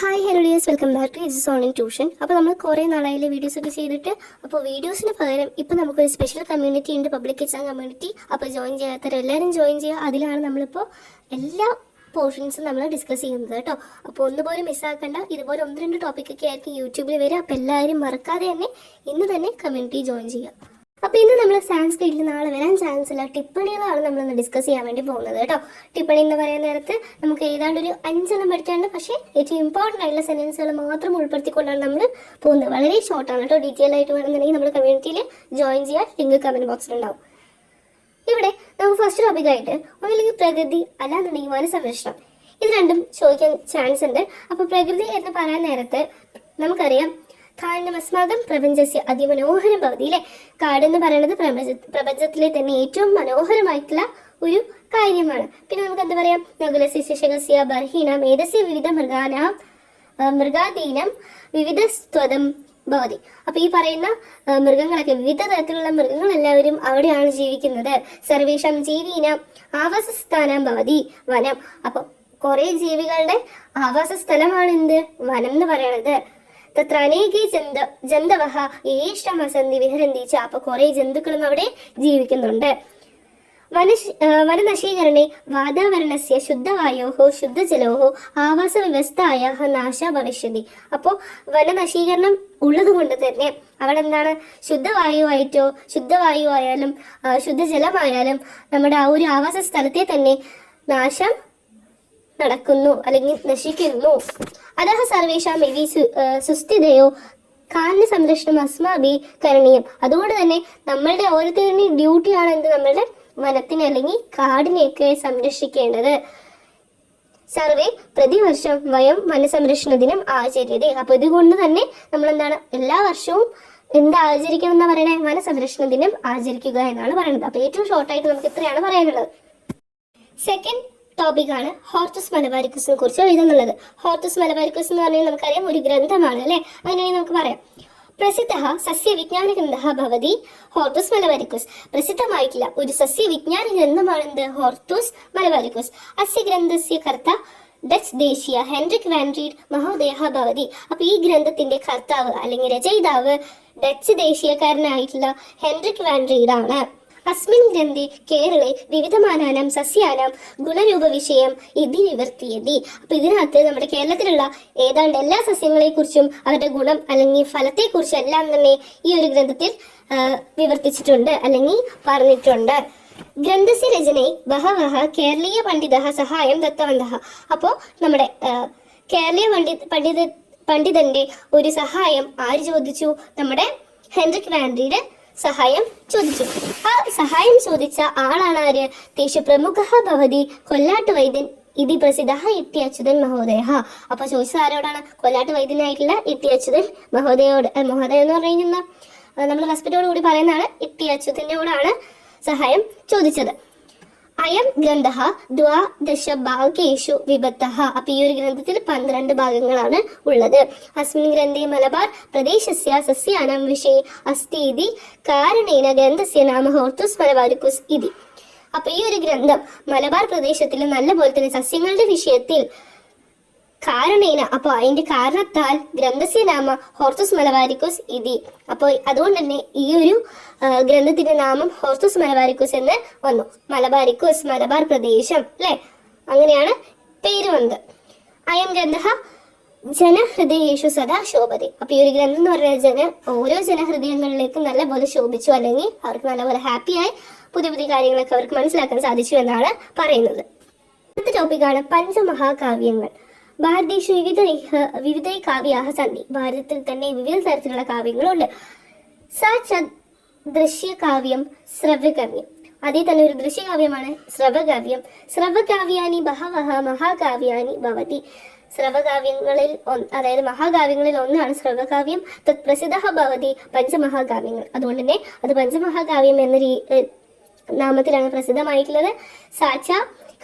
Hi hello dears, welcome back to its online tuition. അപ്പോൾ നമ്മൾ കുറേ നാളായില്ലേ വീഡിയോസൊക്കെ ചെയ്തിട്ട്. അപ്പോൾ വീഡിയോസിന് പകരം ഇപ്പോൾ നമുക്കൊരു സ്പെഷ്യൽ കമ്മ്യൂണിറ്റി ഉണ്ട്, പബ്ലിക് എക്സാം കമ്മ്യൂണിറ്റി. അപ്പോൾ ജോയിൻ ചെയ്യാത്തവരെല്ലാവരും ജോയിൻ ചെയ്യുക. അതിലാണ് നമ്മളിപ്പോൾ എല്ലാ പോർഷൻസും നമ്മൾ ഡിസ്കസ് ചെയ്യുന്നത് കേട്ടോ. അപ്പോൾ ഒന്നുപോലും മിസ്സാക്കണ്ട. ഇതുപോലെ ഒന്ന് രണ്ട് ടോപ്പിക്കൊക്കെ ആയിരിക്കും യൂട്യൂബിൽ വരിക. അപ്പോൾ എല്ലാവരും മറക്കാതെ തന്നെ ഇന്ന് തന്നെ കമ്മ്യൂണിറ്റി ജോയിൻ ചെയ്യുക. അപ്പോൾ ഇന്ന് നമ്മൾ സാൻസ്ക്രിറ്റിൽ നാളെ വരാൻ ചാൻസ് ഉള്ള ടിപ്പണികളാണ് നമ്മളിന്ന് ഡിസ്കസ് ചെയ്യാൻ വേണ്ടി പോകുന്നത് കേട്ടോ. ടിപ്പണി എന്ന് പറയുന്ന നേരത്ത് നമുക്ക് ഏതാണ്ട് ഒരു 5 പഠിക്കാണ്ട്, പക്ഷേ ഏറ്റവും ഇമ്പോർട്ടൻ്റ് ആയിട്ടുള്ള സെൻറ്റൻസുകൾ മാത്രം ഉൾപ്പെടുത്തിക്കൊണ്ടാണ് നമ്മൾ പോകുന്നത്. വളരെ ഷോർട്ടാണ് കേട്ടോ. ഡീറ്റെയിൽ ആയിട്ട് വേണമെന്നുണ്ടെങ്കിൽ നമ്മുടെ കമ്മ്യൂണിറ്റിയിൽ ജോയിൻ ചെയ്യാൻ ലിങ്ക് കമൻറ്റ് ബോക്സിലുണ്ടാവും. ഇവിടെ നമുക്ക് ഫസ്റ്റ് ടോപ്പിക്കായിട്ട് ഒന്നില്ലെങ്കിൽ പ്രകൃതി, അല്ലാന്നുണ്ടെങ്കിൽ വനസംരക്ഷണം, ഇത് രണ്ടും ചോദിക്കാൻ ചാൻസ് ഉണ്ട്. അപ്പോൾ പ്രകൃതി എന്ന് പറയാൻ നേരത്ത് നമുക്കറിയാം കാരണമസ്മാകം പ്രപഞ്ചസ്യ അതിമനോഹരം ഭവതി അല്ലേ. കാടെന്ന് പറയുന്നത് പ്രപഞ്ചത്തിലെ തന്നെ ഏറ്റവും മനോഹരമായിട്ടുള്ള ഒരു കാര്യമാണ്. പിന്നെ നമുക്ക് എന്താ പറയാം, നകുലസ്യ ശിശകസ്യ ബർഹീണം ഏതസ്യ വിവിധ മൃഗാദീനം വിവിധ സ്വതം ഭവതി. അപ്പൊ ഈ പറയുന്ന മൃഗങ്ങളൊക്കെ, വിവിധ തരത്തിലുള്ള മൃഗങ്ങളെല്ലാവരും അവിടെയാണ് ജീവിക്കുന്നത്. സർവേഷം ജീവിനം ആവാസസ്ഥാനം ഭവതി വനം. അപ്പൊ കുറെ ജീവികളുടെ ആവാസ സ്ഥലമാണ് എന്ത്, വനം എന്ന് പറയണത്. തത്ര അനേകി ജന്തവഹ ഏഷ്ടമസന്തി വിഹരന്തി ച. അപ്പൊ കുറെ ജന്തുക്കളും അവിടെ ജീവിക്കുന്നുണ്ട്. വനനശീകരണേ വാതാവരണസ്യ ശുദ്ധവായോഹോ ശുദ്ധജലോഹോ ആവാസ വ്യവസ്ഥായ നാശ ഭവിഷ്യതി. അപ്പോൾ വനനശീകരണം ഉള്ളത് കൊണ്ട് തന്നെ അവിടെ എന്താണ്, ശുദ്ധവായു ആയാലും ശുദ്ധജലമായാലും നമ്മുടെ ആ ഒരു ആവാസ സ്ഥലത്തെ തന്നെ നാശം നടക്കുന്നു അല്ലെങ്കിൽ നശിക്കുന്നു. അതഹ സർവേഷാം സുസ്ഥിതയോ കാന സംരക്ഷണം അസ്മാഭി കരണീയം. അതുകൊണ്ട് തന്നെ നമ്മളുടെ ഓരോരുത്തരുടെയും ഡ്യൂട്ടിയാണ് എന്ത്, നമ്മളുടെ വനത്തിനെ അല്ലെങ്കിൽ കാടിനെയൊക്കെ സംരക്ഷിക്കേണ്ടത്. സർവേ പ്രതിവർഷം വയം വനസംരക്ഷണ ദിനം ആചര്യത. അപ്പൊ ഇതുകൊണ്ട് തന്നെ നമ്മൾ എന്താണ്, എല്ലാ വർഷവും എന്താ ആചരിക്കണം എന്നാ പറയണേ, വനസംരക്ഷണ ദിനം ആചരിക്കുക എന്നാണ് പറയുന്നത്. അപ്പൊ ഏറ്റവും ഷോർട്ടായിട്ട് നമുക്ക് ഇത്രയാണ് പറയാനുള്ളത്. സെക്കൻഡ് ടോപ്പിക്കാണ് ഹോർത്തസ് മലബാരിക്കസിനെ കുറിച്ച് എഴുതുന്നുള്ളത്. ഹോർത്തസ് മലബാരിക്കസ് എന്ന് പറഞ്ഞാൽ നമുക്കറിയാം ഒരു ഗ്രന്ഥമാണ് അല്ലെ. അങ്ങനെയാണെങ്കിൽ നമുക്ക് പറയാം, പ്രസിദ്ധ സസ്യവിജ്ഞാന ഗ്രന്ഥ ഭവതി ഹോർത്തസ് മലബാരിക്കസ്. പ്രസിദ്ധമായിട്ടുള്ള ഒരു സസ്യവിജ്ഞാന ഗ്രന്ഥമാണ് എന്ത്, ഹോർത്തസ് മലബാരിക്കസ്. അസ്യ ഗ്രന്ഥസ്യ കർത്ത ഡച്ച് ദേശീയ ഹെൻറിക് വാൻഡ്രീഡ് മഹോദയ ഭവതി. അപ്പൊ ഈ ഗ്രന്ഥത്തിന്റെ കർത്താവ് അല്ലെങ്കിൽ രചയിതാവ് ഡച്ച് ദേശീയക്കാരനായിട്ടുള്ള ഹെൻറിക് വാൻഡ്രീഡ് ആണ്. അസ്മിൻ ഗ്രന്ഥി കേരളെ വിവിധമാനാനം സസ്യാനം ഗുണരൂപ വിഷയം ഇതി വിവർത്തിയതി. അപ്പൊ ഇതിനകത്ത് നമ്മുടെ കേരളത്തിലുള്ള ഏതാണ്ട് എല്ലാ സസ്യങ്ങളെ കുറിച്ചും അവരുടെ ഗുണം അല്ലെങ്കിൽ ഫലത്തെ കുറിച്ചും എല്ലാം തന്നെ ഈ ഒരു ഗ്രന്ഥത്തിൽ വിവർത്തിച്ചിട്ടുണ്ട് അല്ലെങ്കിൽ പറഞ്ഞിട്ടുണ്ട്. ഗ്രന്ഥസ്യ രചനയെ ബഹവഹ കേരളീയ പണ്ഡിത സഹായം ദത്തവന്തഃ. അപ്പോൾ നമ്മുടെ കേരളീയ പണ്ഡിതന്റെ ഒരു സഹായം ആര് ചോദിച്ചു, നമ്മുടെ ഹെൻറിക് വാൻഡ്രീഡ് സഹായം ചോദിച്ചു. ആ സഹായം ചോദിച്ച ആളാണ് ആര്, തേശു പ്രമുഖ ഭവതി കൊല്ലാട്ട് വൈദ്യൻ ഇതി പ്രസിദ്ധ ഇട്ടി അച്യുതൻ മഹോദയ. അപ്പൊ ചോദിച്ചത് ആരോടാണ്, കൊല്ലാട്ട് വൈദ്യനായിട്ടുള്ള ഇട്ടി അച്യുതൻ മഹോദയോട്. മഹോദയ എന്ന് പറഞ്ഞു കഴിഞ്ഞാൽ നമ്മൾ റെസ്പെക്റ്റോട് കൂടി പറയുന്നതാണ്. ഇട്ടി അച്യുതനോടാണ് സഹായം ചോദിച്ചത്. അയം ഗ്രന്ഥ ദ്വാദശ ഭാഗേഷു വിഭക്തഃ. അപ്പൊ ഈ ഒരു ഗ്രന്ഥത്തിൽ 12 ഭാഗങ്ങളാണ് ഉള്ളത്. അസ്മിൻ ഗ്രന്ഥേ മലബാർ പ്രദേശസ്യ സസ്യാനാം വിഷയെ അസ്തി ഇതി കാരണേന ഗ്രന്ഥസ്യ നാമ ഹോർത്തസ് മലബാരിക്കസ് ഇതി. അപ്പൊ ഈ ഒരു ഗ്രന്ഥം മലബാർ പ്രദേശത്തിൽ നല്ലപോലെ തന്നെ സസ്യങ്ങളുടെ വിഷയത്തിൽ കാരണേന, അപ്പൊ അതിന്റെ കാരണത്താൽ ഗ്രന്ഥസ്യ നാമ ഹോർത്തസ് മലബാരിക്കസ് ഇതി. അപ്പോൾ അതുകൊണ്ട് തന്നെ ഈ ഒരു ഗ്രന്ഥത്തിന്റെ നാമം ഹോർത്തസ് മലബാരിക്കസ് എന്ന് വന്നു. മലബാരിക്കസ്, മലബാർ പ്രദേശം അല്ലെ, അങ്ങനെയാണ് പേര് വന്നത്. അയം ഗ്രന്ഥ ജനഹൃദയേഷു സദാ ശോഭതി. അപ്പൊ ഈ ഒരു ഗ്രന്ഥം എന്ന് പറഞ്ഞാൽ ഓരോ ജനഹൃദയങ്ങളിലേക്കും നല്ലപോലെ ശോഭിച്ചു, അല്ലെങ്കിൽ അവർക്ക് നല്ലപോലെ ഹാപ്പിയായി പുതിയ പുതിയ കാര്യങ്ങളൊക്കെ അവർക്ക് മനസ്സിലാക്കാൻ സാധിച്ചു എന്നാണ് പറയുന്നത്. അടുത്ത ടോപ്പിക്കാണ് പഞ്ചമഹാകാവ്യങ്ങൾ. ഭാരതീഷു വിവിധ കാവ്യാഹ സന്ധി. ഭാരതത്തിൽ തന്നെ വിവിധ തരത്തിലുള്ള കാവ്യങ്ങളുണ്ട്. ദൃശ്യകാവ്യം, ശ്രവ്യകാവ്യം. അതേ തന്നെ ഒരു ദൃശ്യകാവ്യമാണ് ശ്രവകാവ്യം. ശ്രവകാവ്യാനി ബഹവഹ മഹാകാവ്യാനി ഭവതി. ശ്രവകാവ്യങ്ങളിൽ അതായത് മഹാകാവ്യങ്ങളിൽ ഒന്നാണ് ശ്രവകാവ്യം. തത് പ്രസിദ്ധ ഭവതി പഞ്ചമഹാകാവ്യങ്ങൾ. അതുകൊണ്ട് തന്നെ അത് പഞ്ചമഹാകാവ്യം എന്ന നാമത്തിലാണ് പ്രസിദ്ധമായിട്ടുള്ളത്. സാച്ച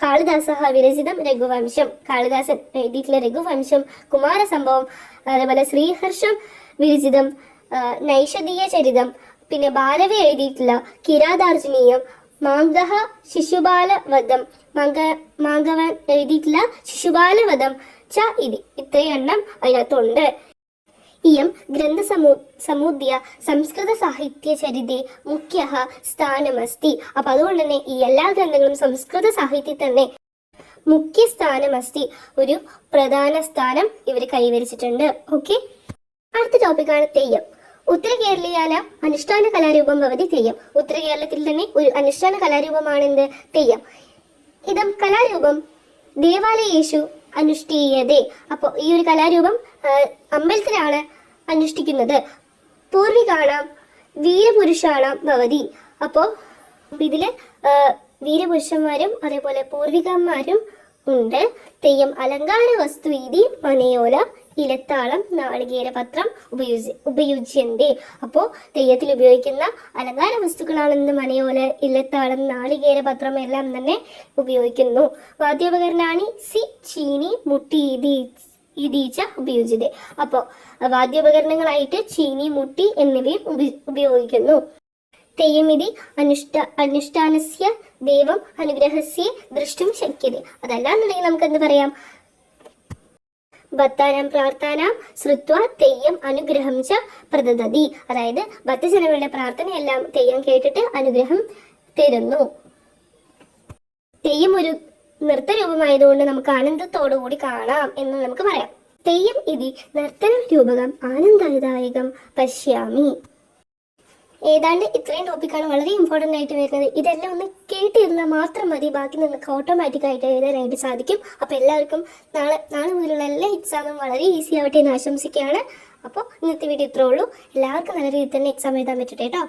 കാളിദാസ വിരചിതം രഘുവംശം. കാളിദാസൻ എഴുതിയിട്ടുള്ള രഘുവംശം, കുമാരസംഭവം, അതേപോലെ ശ്രീഹർഷം വിരചിതം നൈഷധീയ ചരിതം, പിന്നെ ഭാരവി എഴുതിയിട്ടുള്ള കിരാതാർജുനീയം, മാംഗഹ ശിശുപാലവധം, മാംഗവൻ എഴുതിയിട്ടുള്ള ശിശുപാലവധം, ച ഇതി ഇത്രയും എണ്ണം അതിനകത്തുണ്ട്. ഇയം ഗ്രന്ഥസമുദ്യ സംസ്കൃത സാഹിത്യ ചരിതേ മുഖ്യ സ്ഥാനമസ്തി. അപ്പൊ അതുകൊണ്ട് തന്നെ ഈ എല്ലാ ഗ്രന്ഥങ്ങളും സംസ്കൃത സാഹിത്യത്തിൽ തന്നെ മുഖ്യ സ്ഥാനമസ്തി, ഒരു പ്രധാന സ്ഥാനം ഇവർ കൈവരിച്ചിട്ടുണ്ട്. ഓക്കെ, അടുത്ത ടോപ്പിക്കാണ് തെയ്യം. ഉത്തര കേരളീയാല അനുഷ്ഠാന കലാരൂപം ഭവതി തെയ്യം. ഉത്തര കേരളത്തിൽ തന്നെ ഒരു അനുഷ്ഠാന കലാരൂപമാണ് എന്ത്? തെയ്യം. ഇതം കലാരൂപം ദേവാലയേഷു അനുഷ്ഠീയതേ. അപ്പോൾ ഈ ഒരു കലാരൂപം അമ്പലത്തിലാണ് അനുഷ്ഠിക്കുന്നത്. പൂർവികാണാം വീരപുരുഷാണാം ഭവതി. അപ്പോൾ ഇതില് വീരപുരുഷന്മാരും അതേപോലെ പൂർവികന്മാരും ഉണ്ട്. തെയ്യം അലങ്കാര വസ്തു ഇതി മനയോല ഇലത്താളം നാളികേരപത്രം ഉപയുജ്യന്തേ. അപ്പോൾ തെയ്യത്തിൽ ഉപയോഗിക്കുന്ന അലങ്കാര വസ്തുക്കളാണെന്ന് മനയോല, ഇലത്താളം, നാളികേരപത്രം എല്ലാം തന്നെ ഉപയോഗിക്കുന്നു. വാദ്യോപകരണാണി സി ചീനി മുട്ടി ഇതീച്ച ഉപയോഗിച്ചത്. അപ്പോൾ വാദ്യോപകരണങ്ങളായിട്ട് ചീനി, മുട്ടി എന്നിവയും ഉപയോഗിക്കുന്നു. തെയ്യമിതി അനുഷ്ഠാനസ്യ ദേവം അനുഗ്രഹസ്യ ദൃഷ്ടും ശക്യത. അതല്ലാന്നുണ്ടെങ്കിൽ നമുക്ക് എന്ത് പറയാം? ഭക്താനാം പ്രാർത്ഥനാം ശ്രുത്വ തെയ്യം അനുഗ്രഹം ച പ്രദദതി. അതായത് ഭക്തജനങ്ങളുടെ പ്രാർത്ഥനയെല്ലാം തെയ്യം കേട്ടിട്ട് അനുഗ്രഹം തരുന്നു. തെയ്യം ഒരു നൃത്തരൂപമായതുകൊണ്ട് നമുക്ക് ആനന്ദത്തോടുകൂടി കാണാം എന്ന് നമുക്ക് പറയാം. തെയ്യം ഇതി നർത്തനം രൂപകം ആനന്ദദായകം പശ്യാമി. ഏതാണ്ട് ഇത്രയും ടോപ്പിക്കാണ് വളരെ ഇമ്പോർട്ടൻ്റ് ആയിട്ട് വരുന്നത്. ഇതെല്ലാം ഒന്ന് കേട്ടിരുന്നാൽ മാത്രം മതി, ബാക്കി നിങ്ങൾക്ക് ഓട്ടോമാറ്റിക്കായിട്ട് എഴുതാനായിട്ട് സാധിക്കും. അപ്പോൾ എല്ലാവർക്കും നാളെ മുതലുള്ള എല്ലാ എക്സാമും വളരെ ഈസി ആവട്ടെ എന്ന് ആശംസിക്കുകയാണ്. അപ്പോൾ ഇന്നത്തെ വീഡിയോ ഇത്രേ ഉള്ളൂ. എല്ലാവർക്കും നല്ല രീതിയിൽ തന്നെ എക്സാം എഴുതാൻ പറ്റട്ടെ കേട്ടോ.